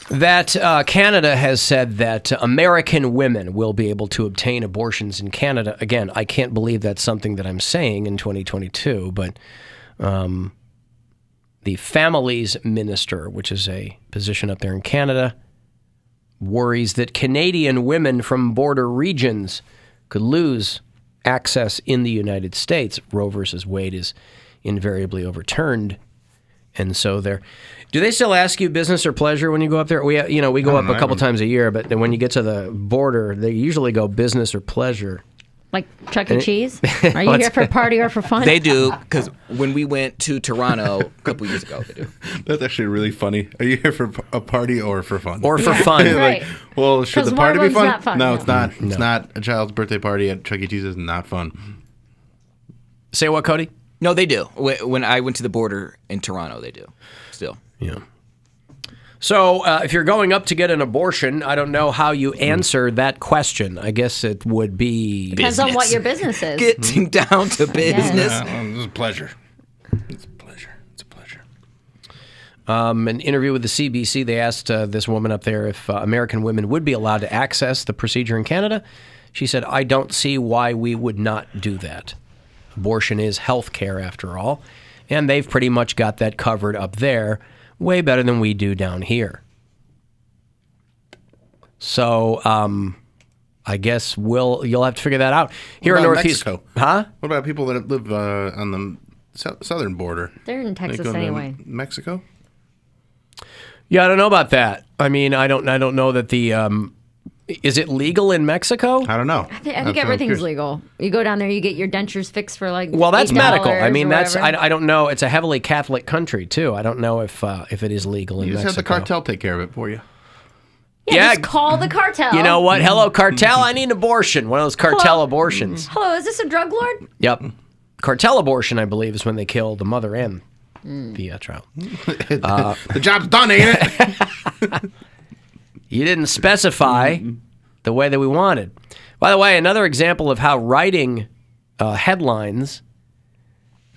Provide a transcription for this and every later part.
That Canada has said that American women will be able to obtain abortions in Canada. Again, I can't believe that's something that I'm saying in 2022, but the Families Minister, which is a position up there in Canada, worries that Canadian women from border regions could lose access in the United States. Roe versus Wade is invariably overturned. And so they're... Do they still ask you business or pleasure when you go up there? We go up a couple times a year, but then when you get to the border, they usually go business or pleasure. Like Chuck E. Cheese? Are you here for a party or for fun? They do, because when we went to Toronto a couple years ago, they do. That's actually really funny. Are you here for a party or for fun? Or for fun. Right. Well, should the party be fun? Not fun? No, it's not. It's not. A child's birthday party at Chuck E. Cheese is not fun. Say what, Cody? No, they do. When I went to the border in Toronto, they do. Still. Yeah. So if you're going up to get an abortion, I don't know how you answer that question. I guess it would be... Depends on what your business is. Getting down to business. This is a pleasure. It's a pleasure. It's a pleasure. An interview with the CBC, they asked this woman up there if American women would be allowed to access the procedure in Canada. She said, I don't see why we would not do that. Abortion is health care, after all, and they've pretty much got that covered up there way better than we do down here. So I guess you'll have to figure that out. Here in Northeast... Mexico? Huh? What about people that live on the southern border? They're in Texas They go to anyway. Mexico? Yeah, I don't know about that. I mean, I don't know that the... is it legal in Mexico? I don't know. I think everything's legal. You go down there, you get your dentures fixed for like well, that's $8 medical. I mean, that's whatever. I don't know. It's a heavily Catholic country too. I don't know if it is legal in You just Mexico. have the cartel take care of it for you. Yeah, just call the cartel. You know what? Hello, cartel. I need an abortion. One of those cartel abortions. Hello, is this a drug lord? Yep. Cartel abortion, I believe, is when they kill the mother and the child. The job's done, ain't it? You didn't specify the way that we wanted. By the way, another example of how writing headlines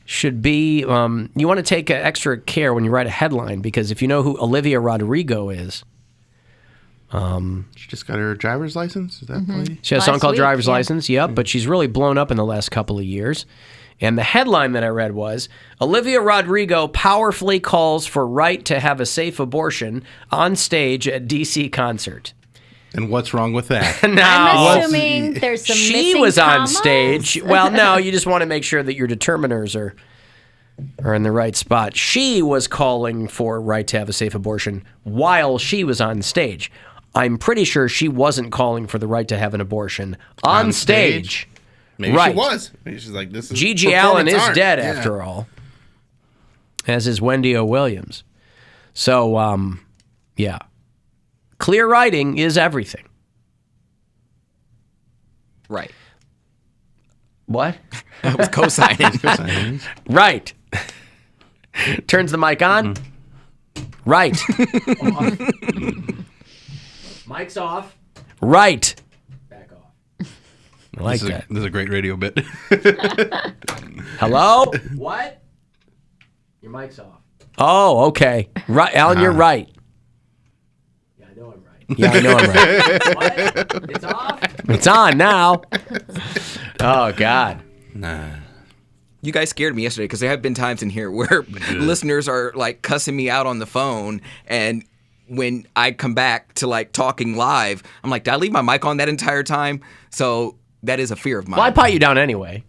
should be, you want to take extra care when you write a headline, because if you know who Olivia Rodrigo is. She just got her driver's license? Is that the lady? She has a song called Driver's yeah. License, yep, but she's really blown up in the last couple of years. And the headline that I read was, Olivia Rodrigo powerfully calls for right to have a safe abortion on stage at D.C. concert. And what's wrong with that? Now, I'm assuming there's some she missing was on commas. stage. Well, no, you just want to make sure that your determiners are in the right spot. She was calling for right to have a safe abortion while she was on stage. I'm pretty sure she wasn't calling for the right to have an abortion on stage. Maybe right. she was. Maybe she's like, this is Gigi Allen is art. dead Yeah. after all, as is Wendy O. Williams. So, yeah. Clear writing is everything. Right. What? I was co-signing. Right. Turns the mic on. Right. Mic's off. Right. Back off. I like that. This is a great radio bit. Hello? What? Your mic's off. Oh, okay. Right, Alan, you're right. Yeah, I know I'm right. Yeah, I know I'm right. What? It's off? It's on now. Oh, God. Nah. You guys scared me yesterday because there have been times in here where listeners are like cussing me out on the phone, and when I come back to like talking live, I'm like, did I leave my mic on that entire time? So that is a fear of mine. Well, I pot you down anyway.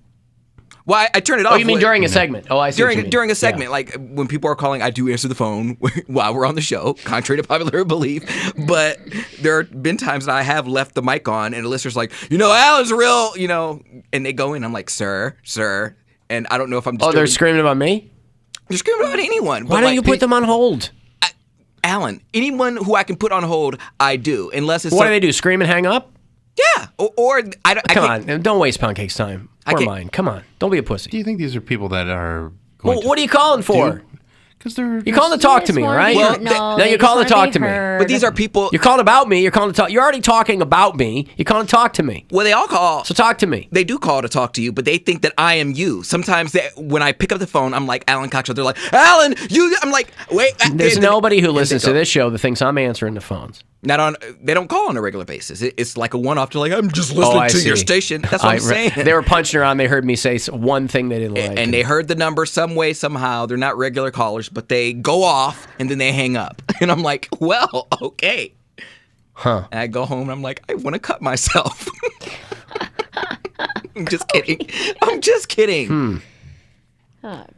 Well, I turn it off. Oh, you mean during a segment? Oh, I see. what you mean. During a segment, Yeah. like when people are calling, I do answer the phone while we're on the show, contrary to popular belief. But there have been times that I have left the mic on, and the listener's like, Alan's real, and they go in. I'm like, sir, and I don't know if I'm. Oh, they're screaming about me? They're screaming about anyone. Why don't you put them on hold? Alan, anyone who I can put on hold, I do, unless it's. What do they do? Scream and hang up? Yeah, or I don't. Come on, don't waste Poundcake's time. Or can't- mine. Come on, don't be a pussy. Do you think these are people that are Well, what are you calling for? Because they're. You're calling to talk to me, right? Well, no, you're calling to talk to me. But these are people. You're calling about me. You're calling to talk. You're already talking about me. You're calling to talk to me. Well, they all call. So talk to me. They do call to talk to you, but they think that I am you. Sometimes when I pick up the phone, I'm like Alan Cox Show. They're like, Alan, you. I'm like, wait. There's nobody who listens to this show that thinks I'm answering the phones. They don't call on a regular basis. It's like a one-off. They're like, I'm just listening to your station. That's what I'm saying. They were punching around. They heard me say one thing they didn't like. And they heard the number some way, somehow. They're not regular callers, but they go off and then they hang up. And I'm like, well, okay. Huh. And I go home and I'm like, I want to cut myself. I'm just kidding. I'm just kidding. Oh, God.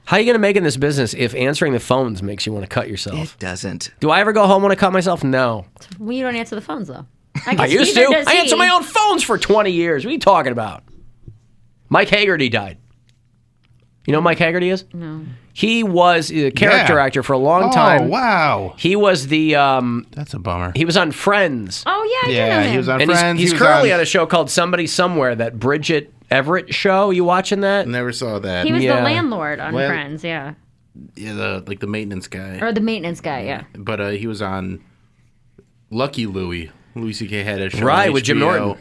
How are you going to make in this business if answering the phones makes you want to cut yourself? It doesn't. Do I ever go home when I cut myself? No. Well, you don't answer the phones, though. I used to. I answered my own phones for 20 years. What are you talking about? Mike Haggerty died. You know who Mike Haggerty is? No. He was a character actor for a long time. Oh, wow. He was the... That's a bummer. he was on Friends. Oh, yeah, I do know him. He was on And Friends. he's currently on a show called Somebody Somewhere, that Bridget Everett show. You watching that? Never saw that. He was Yeah. the landlord on Friends, yeah. Yeah, the maintenance guy. Or the maintenance guy, yeah. But he was on Lucky Louie. Louis C.K. had a show Right, on with Jim HBO.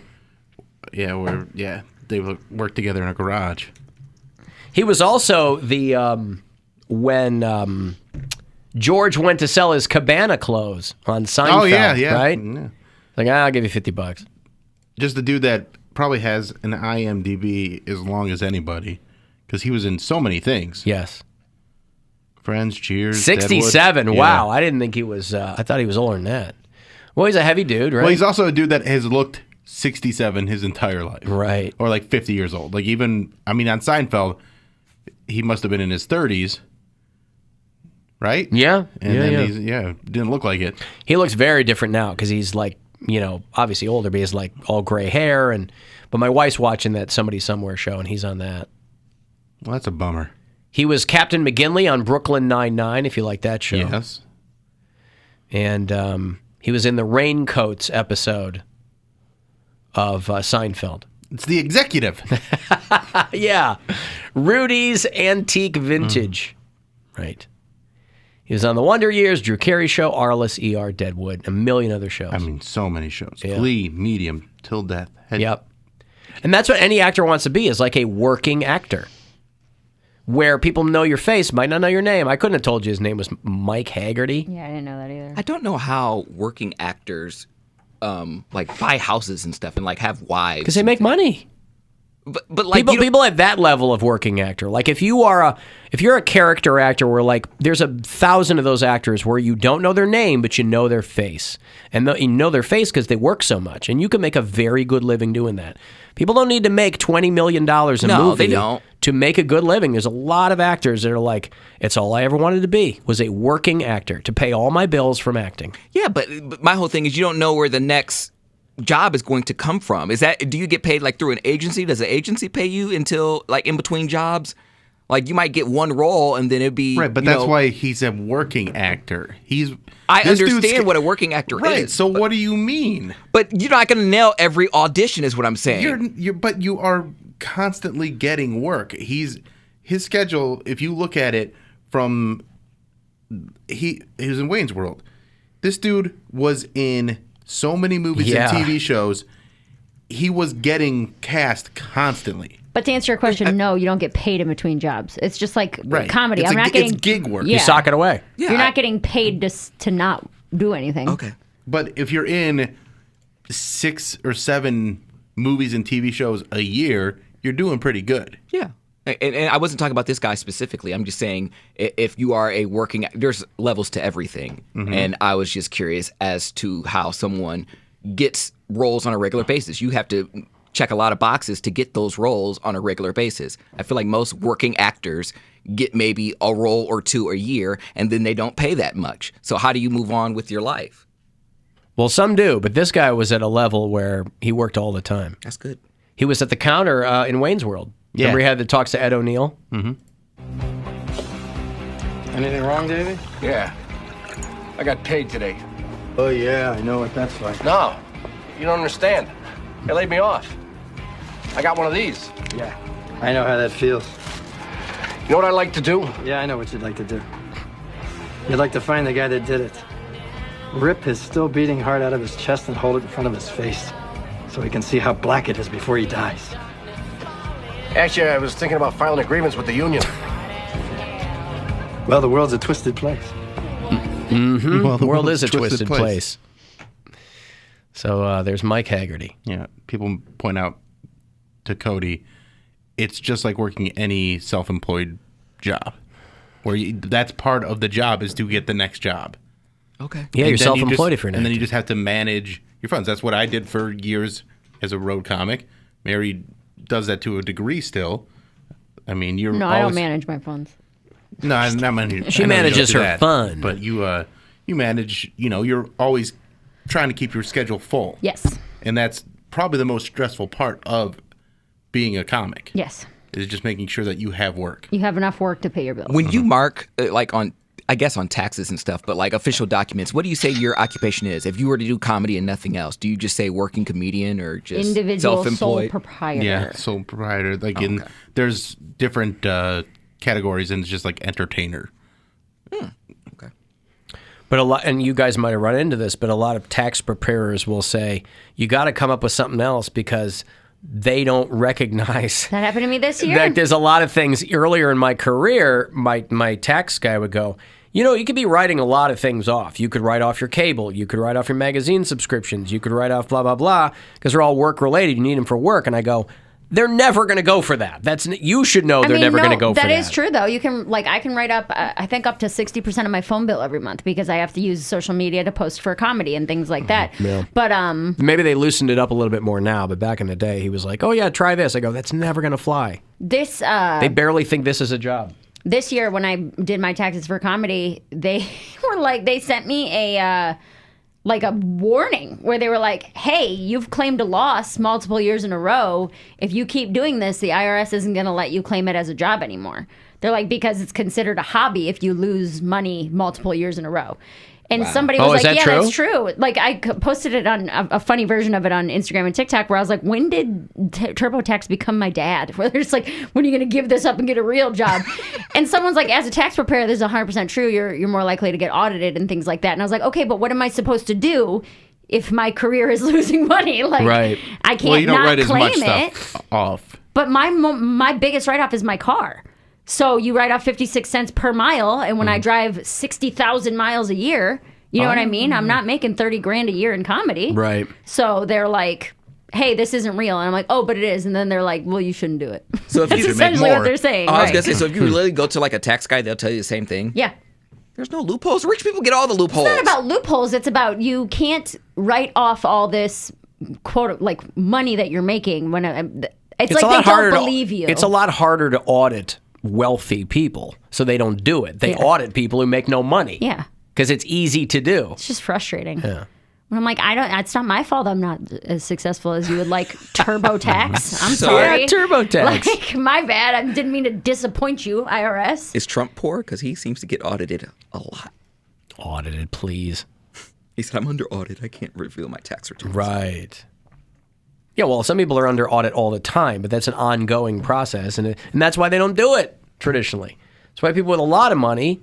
Norton. Yeah, they worked together in a garage. He was also the... when George went to sell his Cabana clothes on Seinfeld, Oh, yeah. right? Yeah. Like, I'll give you $50. Just the dude that probably has an IMDb as long as anybody, because he was in so many things. Yes. Friends, Cheers, 67. Deadwood. Wow. Yeah. I didn't think he was... I thought he was older than that. Well, he's a heavy dude, right? Well, he's also a dude that has looked 67 his entire life. Right. Or like 50 years old. Like even, on Seinfeld, he must have been in his 30s. Right? Yeah. And then he's, didn't look like it. He looks very different now because he's like, obviously older, but he has like all gray hair. But my wife's watching that Somebody Somewhere show, and he's on that. Well, that's a bummer. He was Captain McGinley on Brooklyn Nine-Nine, if you like that show. Yes. And he was in the Raincoats episode of Seinfeld. It's the executive. Yeah. Rudy's Antique Vintage. Right. He was on The Wonder Years, Drew Carey Show, Arliss, ER, Deadwood, a million other shows. So many shows. Yeah. Glee, Medium, Till Death. Yep. And that's what any actor wants to be, is like a working actor. Where people know your face, might not know your name. I couldn't have told you his name was Mike Haggerty. Yeah, I didn't know that either. I don't know how working actors like buy houses and stuff and like have wives. Because they make money. But like people at that level of working actor, like if you're a character actor where like there's 1,000 of those actors where you don't know their name but you know their face, and you know their face because they work so much, and you can make a very good living doing that. People don't need to make $20 million a movie they don't. to make a good living. There's a lot of actors that are like, it's all I ever wanted to be was a working actor to pay all my bills from acting. Yeah, but my whole thing is you don't know where the next job is going to come from. Do you get paid like through an agency? Does the agency pay you until like in between jobs? Like you might get one role and then it'd be Right, but that's why he's a working actor. I understand what a working actor is. Right, so what do you mean? But you're not going to nail every audition is what I'm saying. But you are constantly getting work. His schedule, if you look at it from he was in Wayne's World. This dude was in so many movies and TV shows. He was getting cast constantly. But to answer your question, no, you don't get paid in between jobs. It's just like comedy. It's gig work. You sock it away. Yeah, you're not getting paid to not do anything. Okay. But if you're in 6 or 7 movies and TV shows a year, you're doing pretty good. Yeah. And I wasn't talking about this guy specifically. I'm just saying if you are a working, there's levels to everything. Mm-hmm. And I was just curious as to how someone gets roles on a regular basis. You have to check a lot of boxes to get those roles on a regular basis. I feel like most working actors get maybe a role or two a year, and then they don't pay that much. So how do you move on with your life? Well, some do, but this guy was at a level where he worked all the time. That's good. He was at the counter in Wayne's World. Yeah. Remember he had the talks to Ed O'Neill? Mm-hmm. Anything wrong, Davey? Yeah. I got paid today. Oh, yeah, I know what that's like. No, you don't understand. They laid me off. I got one of these. Yeah, I know how that feels. You know what I like to do? Yeah, I know what you'd like to do. You'd like to find the guy that did it. Rip his still beating heart out of his chest and hold it in front of his face so he can see how black it is before he dies. Actually, I was thinking about filing a grievance with the union. Well, the world's a twisted place. Well, the world is a twisted place. So there's Mike Haggerty. Yeah, people point out to Cody, it's just like working any self-employed job, where that's part of the job is to get the next job. Okay. Yeah, you're self-employed if you're an and then actor. you just have to manage your funds. That's what I did for years as a road comic. Mary does that to a degree still. I mean, you're No, always, I don't manage my funds. No, I'm not managing. She I know you manages don't do her that, fun. but you manage. You're always trying to keep your schedule full. Yes. And that's probably the most stressful part of being a comic. Yes. Is just making sure that you have work. You have enough work to pay your bills. When you mark, like on, I guess on taxes and stuff, but like official documents, what do you say your occupation is? If you were to do comedy and nothing else, do you just say working comedian or just Individual sole self-employed? proprietor. Yeah, sole proprietor. Like there's different categories, and it's just like entertainer. Okay. But a lot, and you guys might have run into this, but a lot of tax preparers will say, you got to come up with something else because they don't recognize. That happened to me this year. Like, there's a lot of things earlier in my career, my tax guy would go, you could be writing a lot of things off. You could write off your cable. You could write off your magazine subscriptions. You could write off blah, blah, blah, because they're all work related. You need them for work. And I go, they're never going to go for that. You should know they're never going to go for that. That is true, though. You can, I can write up, I think, up to 60% of my phone bill every month because I have to use social media to post for comedy and things like that. Yeah. But maybe they loosened it up a little bit more now, but back in the day, he was like, oh, yeah, try this. I go, that's never going to fly. They barely think this is a job. This year, when I did my taxes for comedy, they were like, they sent me a warning where they were like, hey, you've claimed a loss multiple years in a row. If you keep doing this, the IRS isn't going to let you claim it as a job anymore. They're like, because it's considered a hobby if you lose money multiple years in a row. And somebody was like, yeah, that's true. Like, I posted it on a funny version of it on Instagram and TikTok where I was like, when did TurboTax become my dad? Where they're just like, when are you going to give this up and get a real job? And someone's like, as a tax preparer, this is 100% true. You're more likely to get audited and things like that. And I was like, okay, but what am I supposed to do if my career is losing money? Like, right. I can't not claim it. Stuff off. But my biggest write-off is my car. So you write off 56 cents per mile, and when I drive 60,000 miles a year, you know what I mean? I'm not making 30 grand a year in comedy. Right. So they're like, hey, this isn't real. And I'm like, oh, but it is. And then they're like, well, you shouldn't do it. So if That's you essentially what they're saying. I was right. going to say, so if you really go to like a tax guy, they'll tell you the same thing? Yeah. There's no loopholes. Rich people get all the loopholes. It's not about loopholes. It's about you can't write off all this, quote, like money that you're making when it's like they don't believe you. It's a lot harder to audit wealthy people, so they don't do it. They audit people who make no money. Yeah. Because it's easy to do. It's just frustrating. Yeah. When I'm like, it's not my fault I'm not as successful as you would like. TurboTax. I'm sorry. Yeah, TurboTax. Like, my bad. I didn't mean to disappoint you, IRS. Is Trump poor? Because he seems to get audited a lot. Audited, please. He said, I'm under audit. I can't reveal my tax returns. Right. Yeah, well, some people are under audit all the time, but that's an ongoing process, and that's why they don't do it traditionally. That's why people with a lot of money,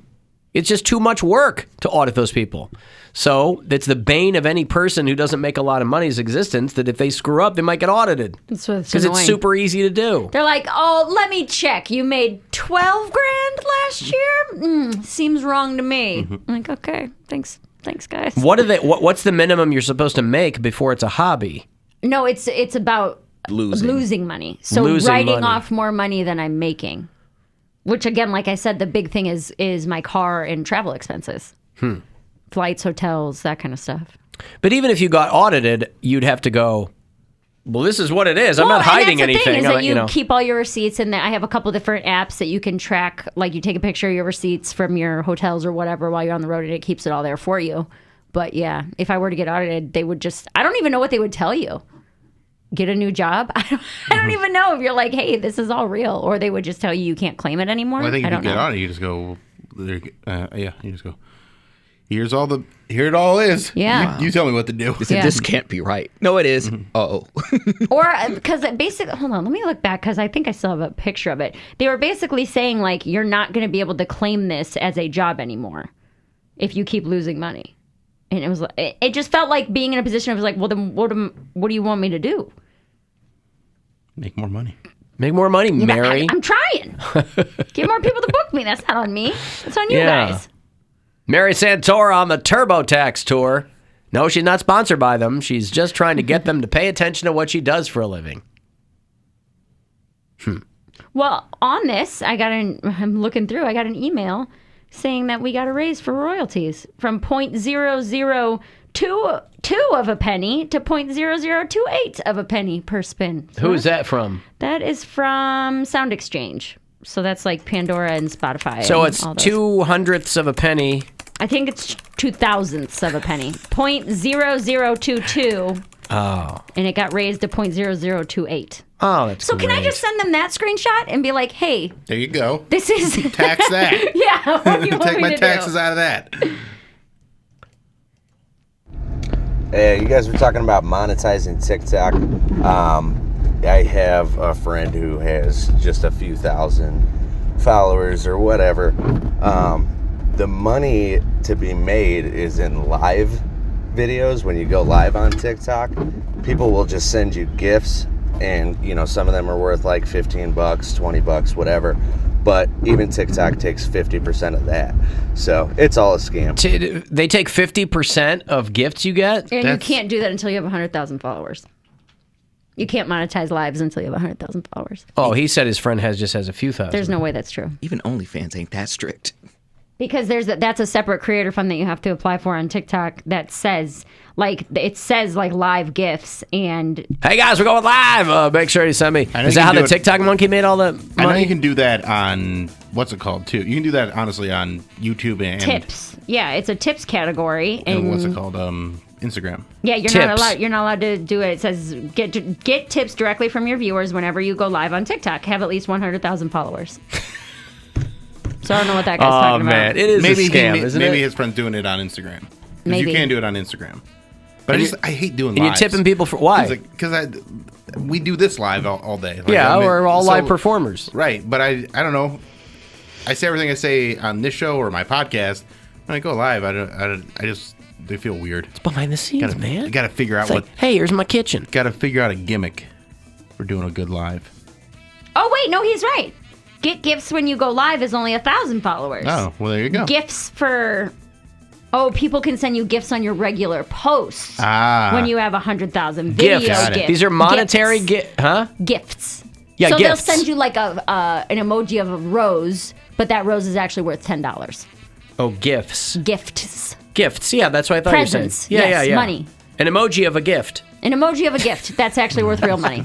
it's just too much work to audit those people. So that's the bane of any person who doesn't make a lot of money's existence, that if they screw up, they might get audited. Because it's super easy to do. They're like, oh, let me check. You made 12 grand last year? Seems wrong to me. I'm like, okay, thanks, guys. What's the minimum you're supposed to make before it's a hobby? No, it's about losing money. So writing off more money than I'm making. Which, again, like I said, the big thing is my car and travel expenses. Flights, hotels, that kind of stuff. But even if you got audited, you'd have to go, well, this is what it is. I'm not hiding anything. Thing, is that you keep all your receipts, and I have a couple different apps that you can track. Like, you take a picture of your receipts from your hotels or whatever while you're on the road, and it keeps it all there for you. But yeah, if I were to get audited, they would I don't even know what they would tell you. Get a new job? I don't even know if you're like, hey, this is all real. Or they would just tell you can't claim it anymore. Well, I think if you get audited, you just go, you just go, here it all is. Yeah. You tell me what to do. They said, this can't be right. No, it is. Uh-oh. Or, because basically, hold on, let me look back, because I think I still have a picture of it. They were basically saying, like, you're not going to be able to claim this as a job anymore. if you keep losing money. And it was, it just felt like being in a position of like, well, then what do you want me to do? Make more money. Make more money, Mary. I'm trying. Get more people to book me. That's not on me. That's on you guys. Mary Santora on the TurboTax tour. No, she's not sponsored by them. She's just trying to get them to pay attention to what she does for a living. Well, on this, I'm looking through, I got an email saying that we got a raise for royalties from 0.0022 of a penny to 0.0028 of a penny per spin. So Who is that from? That is from Sound Exchange. So that's like Pandora and Spotify. So and it's all those. 0.02 of a penny. I think it's 0.002 of a penny. 0.0022. Oh. And it got raised to 0.0028. Oh, that's So can I great. just send them that screenshot and be like, hey, There you go. this is... Tax that. Yeah, what do you want Take me my to taxes do? out of that. Hey, you guys were talking about monetizing TikTok. I have a friend who has just a few thousand followers or whatever. The money to be made is in live videos. When you go live on TikTok, people will just send you gifts, and some of them are worth like $15, $20, whatever. But even TikTok takes 50% of that. So it's all a scam. They take 50% of gifts you get? And you can't do that until you have 100,000 followers. You can't monetize lives until you have 100,000 followers. Oh, he said his friend just has a few thousand. There's no way that's true. Even OnlyFans ain't that strict. Because that's a separate creator fund that you have to apply for on TikTok that says live gifts and Hey guys, we're going live. Make sure you send me. I know Is you that how can the do it- TikTok monkey made all the I know money? you can do that on, what's it called, too? You can do that, honestly, on YouTube and... tips. Yeah, it's a tips category. And what's it called? Instagram. Yeah, you're Tips. not allowed. You're not allowed to do it. It says get tips directly from your viewers whenever you go live on TikTok. Have at least 100,000 followers. So I don't know what that guy's Oh talking man, about. it is Maybe a scam, isn't maybe it? his friend's doing it on Instagram. 'Cause Maybe. you can do it on Instagram. But I hate doing And you're lives. tipping people for why? Because we do this live all day. Like, Yeah, I mean, we're all so- live performers. Right, but I don't know. I say everything I say on this show or my podcast. When I go live, they feel weird. It's behind the scenes, man. You got to figure out It's like, hey, here's my kitchen. Got to figure out a gimmick for doing a good live. Oh wait, no, he's right. Get gifts when you go live is only 1,000 followers. Oh, well, there you go. Gifts for. Oh, people can send you gifts on your regular posts when you have 100,000 video Gifts. gifts. These are monetary huh? Gifts. Yeah, so gifts. they'll send you like an emoji of a rose, but that rose is actually worth $10. Oh, gifts. Gifts. Gifts. Yeah, that's what I thought Presents. you were saying. Yes, yeah. money. An emoji of a gift. An emoji of a gift. That's actually worth real money.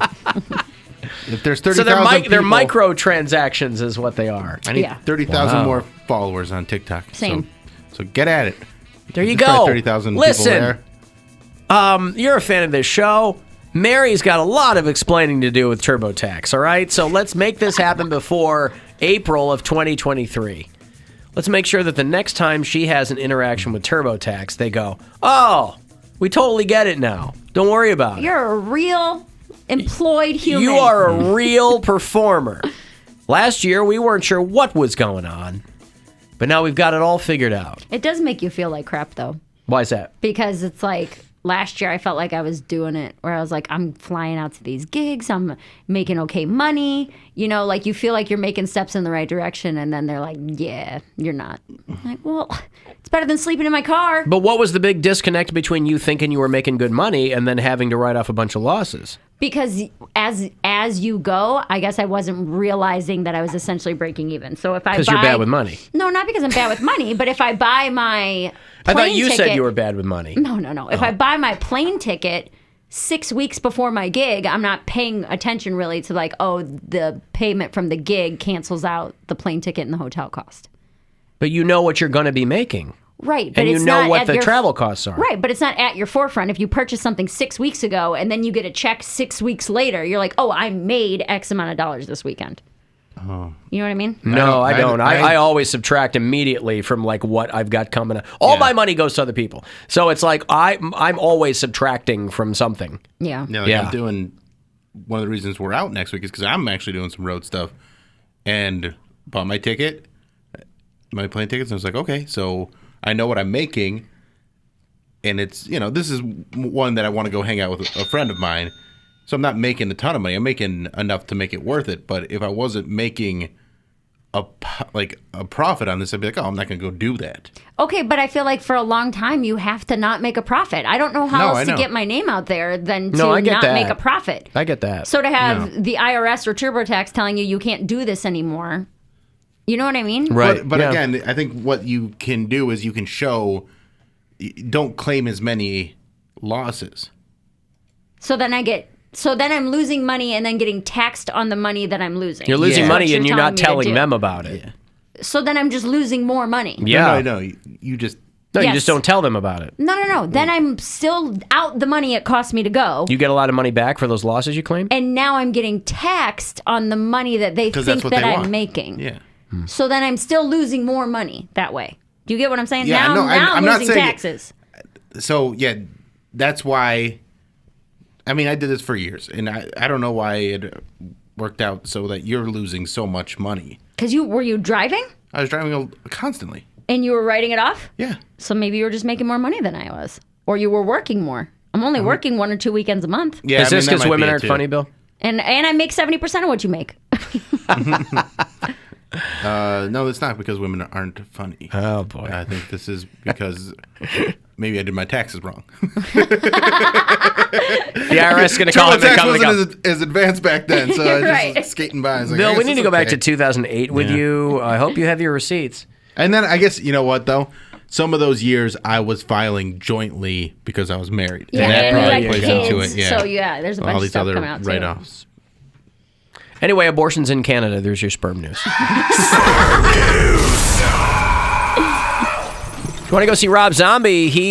If there's So 30,000 they're people, microtransactions is what they are. I need Yeah. 30,000 Wow. more followers on TikTok. Same. So get at it. There you There's probably go. 30,000 Listen, people there. you're a fan of this show. Mary's got a lot of explaining to do with TurboTax, all right? So let's make this happen before April of 2023. Let's make sure that the next time she has an interaction with TurboTax, they go, oh, we totally get it now. Don't worry about it. You're a real employed human. You are a real performer. Last year, we weren't sure what was going on, but now we've got it all figured out. It does make you feel like crap, though. Why is that? Because it's like last year I felt like I was doing it where I was like, I'm flying out to these gigs, I'm making okay money, like you feel like you're making steps in the right direction, and then they're like, yeah, you're not. I'm like, well, it's better than sleeping in my car. But what was the big disconnect between you thinking you were making good money and then having to write off a bunch of losses? Because as you go, I guess I wasn't realizing that I was essentially breaking even. So if I Because you're bad with money. No, not because I'm bad with money, but if I buy my I thought plane you ticket, said you were bad with money. No. If I buy my plane ticket 6 weeks before my gig, I'm not paying attention really to like, oh, the payment from the gig cancels out the plane ticket and the hotel cost. But you know what you're going to be making. Right. But And you it's know not what at the your, travel costs are. Right. But it's not at your forefront. If you purchase something 6 weeks ago and then you get a check 6 weeks later, you're like, oh, I made X amount of dollars this weekend. Oh. You know what I mean? No, I don't. I- I always subtract immediately from like what I've got coming up. All my money goes to other people. So it's like I'm always subtracting from something. Yeah. Yeah, like Yeah. I'm doing one of the reasons we're out next week is because I'm actually doing some road stuff and bought my ticket, my plane tickets, and I was like, okay, so I know what I'm making, and it's, this is one that I want to go hang out with a friend of mine. So I'm not making a ton of money. I'm making enough to make it worth it. But if I wasn't making a profit on this, I'd be like, oh, I'm not going to go do that. Okay, but I feel like for a long time you have to not make a profit. I don't know how else to get my name out there than to not make a profit. I get that. So to have the IRS or TurboTax telling you can't do this anymore, you know what I mean? Right. But again, I think what you can do is you can show, don't claim as many losses. So then I'm losing money and then getting taxed on the money that I'm losing. You're losing money and you're not telling them about it. Yeah. So then I'm just losing more money. Yeah. No, you just... No, you just don't tell them about it. No. Then I'm still out the money it cost me to go. You get a lot of money back for those losses you claim? And now I'm getting taxed on the money that they think that I'm making. Yeah. So then I'm still losing more money that way. Do you get what I'm saying? Yeah, now I'm not losing saying taxes. So, yeah, that's why... I mean, I did this for years, and I don't know why it worked out so that you're losing so much money. Because were you driving? I was driving constantly. And you were writing it off? Yeah. So maybe you were just making more money than I was. Or you were working more. I'm only working 1 or 2 weekends a month. Yeah, Is this because women aren't funny, Bill? And I make 70% of what you make. No, it's not because women aren't funny. Oh, boy. I think this is because maybe I did my taxes wrong. The IRS is going to call him. Tax wasn't as advanced back then, so I just was skating by. I was like, Bill, we need to go back to 2008 with you. I hope you have your receipts. And then I guess, you know what, though? Some of those years I was filing jointly because I was married. Yeah, and that and probably you plays had into kids. it. Yeah. So, yeah, there's a bunch all of these stuff other coming out, too. write-offs. Anyway, abortions in Canada. There's your sperm news. If you want to go see Rob Zombie,